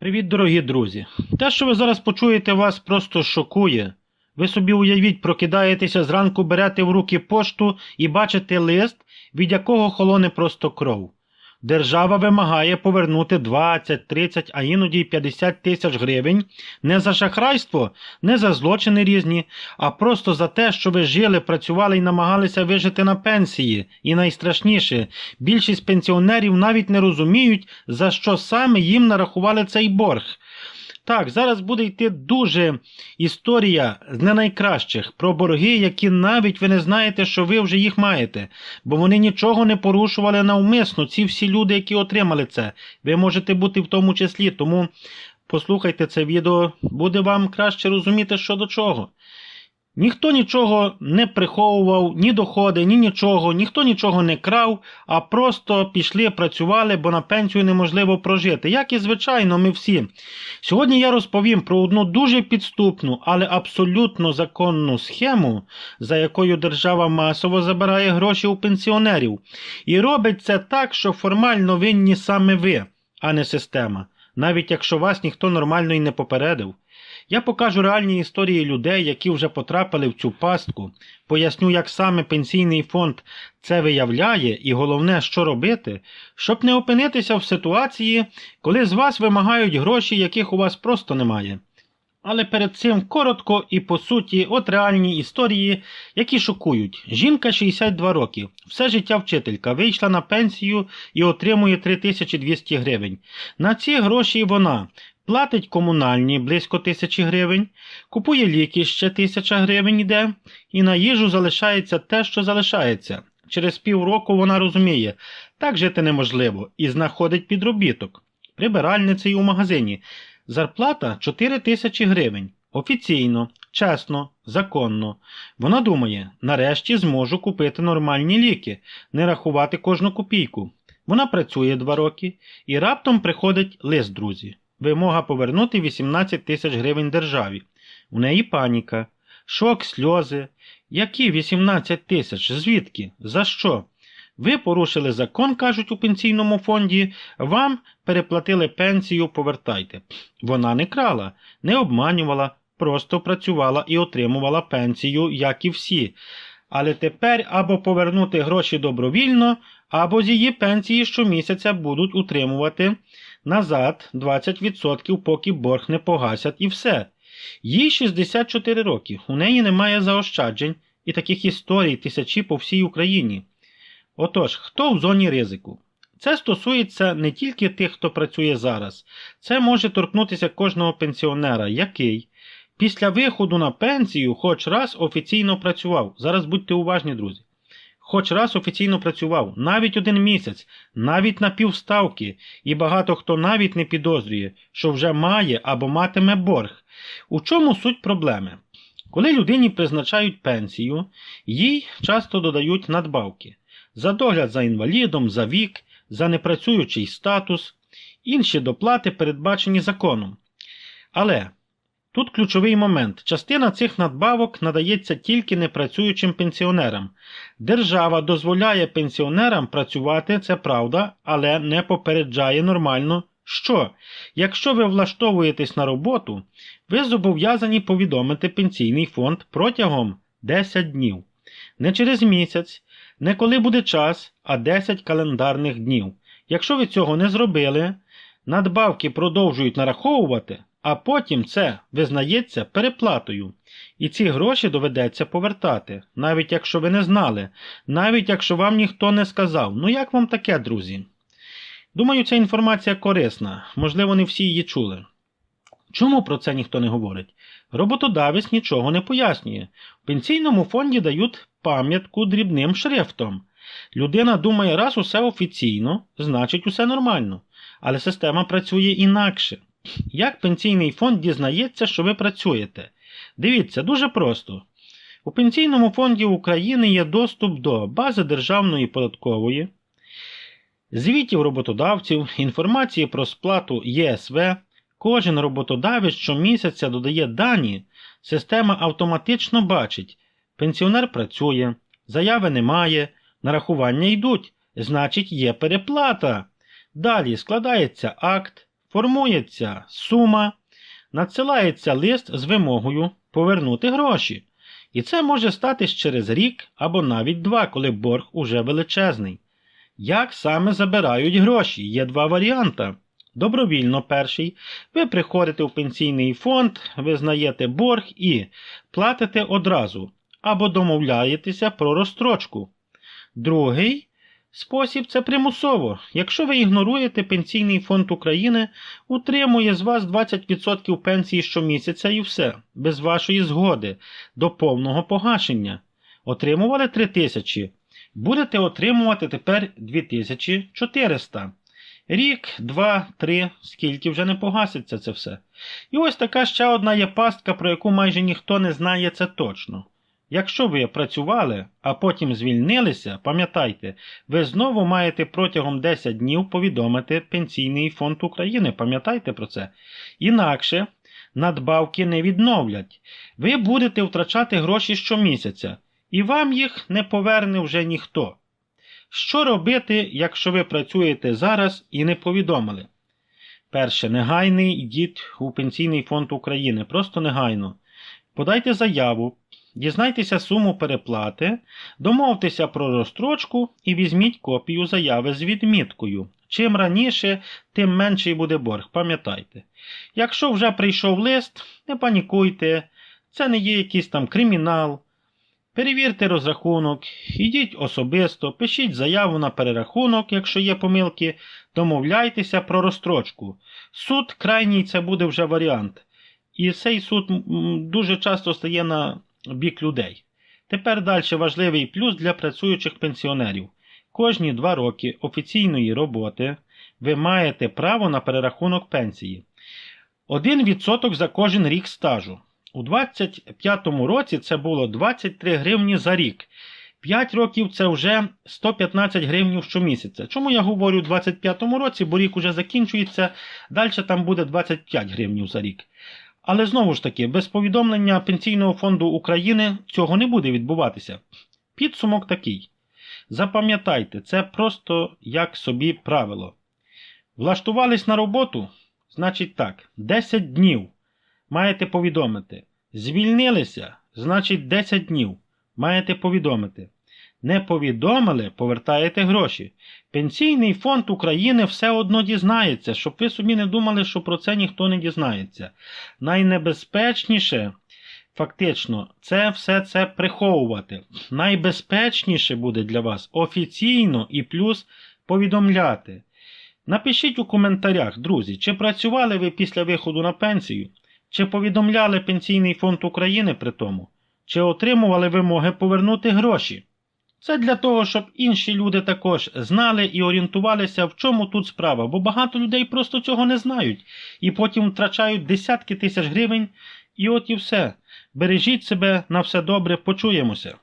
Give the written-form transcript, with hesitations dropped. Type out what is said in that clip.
Привіт, дорогі друзі! Те, що ви зараз почуєте, вас просто шокує. Ви собі уявіть, прокидаєтеся зранку, берете в руки пошту і бачите лист, від якого холоне просто кров. Держава вимагає повернути 20, 30, а іноді й 50 тисяч гривень не за шахрайство, не за злочини різні, а просто за те, що ви жили, працювали і намагалися вижити на пенсії. І найстрашніше, більшість пенсіонерів навіть не розуміють, за що саме їм нарахували цей борг. Так, зараз буде йти дуже історія з не найкращих про борги, які навіть ви не знаєте, що ви вже їх маєте, бо вони нічого не порушували навмисно, ці всі люди, які отримали це. Ви можете бути в тому числі, тому послухайте це відео, буде вам краще розуміти, що до чого. Ніхто нічого не приховував, ні доходи, ні нічого, ніхто нічого не крав, а просто пішли, працювали, бо на пенсію неможливо прожити. Як і звичайно, ми всі. Сьогодні я розповім про одну дуже підступну, але абсолютно законну схему, за якою держава масово забирає гроші у пенсіонерів. І робить це так, що формально винні саме ви, а не система. Навіть якщо вас ніхто нормально і не попередив. Я покажу реальні історії людей, які вже потрапили в цю пастку, поясню, як саме пенсійний фонд це виявляє і головне, що робити, щоб не опинитися в ситуації, коли з вас вимагають гроші, яких у вас просто немає. Але перед цим коротко і по суті, от реальні історії, які шокують. Жінка 62 роки, все життя вчителька, вийшла на пенсію і отримує 3200 гривень. На ці гроші вона платить комунальні близько 1000 гривень, купує ліки ще 1000 гривень йде, і на їжу залишається те, що залишається. Через півроку вона розуміє, так жити неможливо, і знаходить підробіток. Прибиральницею у магазині. Зарплата 4000 гривень. Офіційно, чесно, законно. Вона думає, нарешті зможу купити нормальні ліки, не рахувати кожну копійку. Вона працює 2 роки, і раптом приходить лист, друзі. Вимога повернути 18 тисяч гривень державі. У неї паніка, шок, сльози. Які 18 тисяч? Звідки? За що? Ви порушили закон, кажуть у пенсійному фонді, вам переплатили пенсію, повертайте. Вона не крала, не обманювала, просто працювала і отримувала пенсію, як і всі. Але тепер або повернути гроші добровільно, або з її пенсії щомісяця будуть утримувати назад 20%, поки борг не погасять і все. Їй 64 роки, у неї немає заощаджень і таких історій тисячі по всій Україні. Отож, хто в зоні ризику? Це стосується не тільки тих, хто працює зараз. Це може торкнутися кожного пенсіонера, який після виходу на пенсію хоч раз офіційно працював. Зараз будьте уважні, друзі. Хоч раз офіційно працював, навіть 1 місяць, навіть на півставки, і багато хто навіть не підозрює, що вже має або матиме борг. У чому суть проблеми? Коли людині призначають пенсію, їй часто додають надбавки. За догляд за інвалідом, за вік, за непрацюючий статус, інші доплати передбачені законом. Але тут ключовий момент. Частина цих надбавок надається тільки непрацюючим пенсіонерам. Держава дозволяє пенсіонерам працювати, це правда, але не попереджає нормально, що, якщо ви влаштовуєтесь на роботу, ви зобов'язані повідомити пенсійний фонд протягом 10 днів. Не через місяць, не коли буде час, а 10 календарних днів. Якщо ви цього не зробили, надбавки продовжують нараховувати, а потім це визнається переплатою. І ці гроші доведеться повертати, навіть якщо ви не знали, навіть якщо вам ніхто не сказав. Ну як вам таке, друзі? Думаю, ця інформація корисна, можливо, не всі її чули. Чому про це ніхто не говорить? Роботодавець нічого не пояснює. В пенсійному фонді дають пам'ятку дрібним шрифтом. Людина думає, раз усе офіційно, значить усе нормально. Але система працює інакше. Як пенсійний фонд дізнається, що ви працюєте? Дивіться, дуже просто. У Пенсійному фонді України є доступ до бази Державної податкової, звітів роботодавців, інформації про сплату ЄСВ. Кожен роботодавець щомісяця додає дані, система автоматично бачить, пенсіонер працює, заяви немає, нарахування йдуть, значить є переплата. Далі складається акт, формується сума, надсилається лист з вимогою повернути гроші. І це може статись через рік або навіть 2, коли борг уже величезний. Як саме забирають гроші? Є 2 варіанти. Добровільно перший. Ви приходите в пенсійний фонд, визнаєте борг і платите одразу, або домовляєтеся про розстрочку. Другий спосіб – це примусово. Якщо ви ігноруєте, Пенсійний фонд України утримує з вас 20% пенсії щомісяця і все, без вашої згоди, до повного погашення. Отримували 3000, будете отримувати тепер 2400. Рік, 2, 3, скільки вже не погаситься це все. І ось така ще одна є пастка, про яку майже ніхто не знає, це точно. Якщо ви працювали, а потім звільнилися, пам'ятайте, ви знову маєте протягом 10 днів повідомити Пенсійний фонд України, пам'ятайте про це. Інакше надбавки не відновлять. Ви будете втрачати гроші щомісяця, і вам їх не поверне вже ніхто. Що робити, якщо ви працюєте зараз і не повідомили? Перше, негайно йдіть у Пенсійний фонд України, просто негайно. Подайте заяву, дізнайтеся суму переплати, домовтеся про розстрочку і візьміть копію заяви з відміткою. Чим раніше, тим менший буде борг, пам'ятайте. Якщо вже прийшов лист, не панікуйте, це не є якийсь там кримінал. Перевірте розрахунок, ідіть особисто, пишіть заяву на перерахунок, якщо є помилки, домовляйтеся про розстрочку. Суд крайній – це буде вже варіант. І цей суд дуже часто стає на бік людей. Тепер далі важливий плюс для працюючих пенсіонерів. Кожні 2 роки офіційної роботи ви маєте право на перерахунок пенсії. 1% за кожен рік стажу. У 25-му році це було 23 гривні за рік. 5 років це вже 115 гривень щомісяця. Чому я говорю у 25-му році, бо рік уже закінчується, далі там буде 25 гривень за рік. Але знову ж таки, без повідомлення Пенсійного фонду України цього не буде відбуватися. Підсумок такий. Запам'ятайте, це просто як собі правило. Влаштувались на роботу? Значить так, 10 днів маєте повідомити. Звільнилися? Значить 10 днів маєте повідомити. Не повідомили – повертаєте гроші. Пенсійний фонд України все одно дізнається, щоб ви собі не думали, що про це ніхто не дізнається. Найнебезпечніше, фактично, це все це приховувати. Найбезпечніше буде для вас офіційно і плюс повідомляти. Напишіть у коментарях, друзі, чи працювали ви після виходу на пенсію, чи повідомляли Пенсійний фонд України при тому, чи отримували вимоги повернути гроші. Це для того, щоб інші люди також знали і орієнтувалися, в чому тут справа, бо багато людей просто цього не знають і потім втрачають десятки тисяч гривень, і от і все. Бережіть себе, на все добре, почуємося.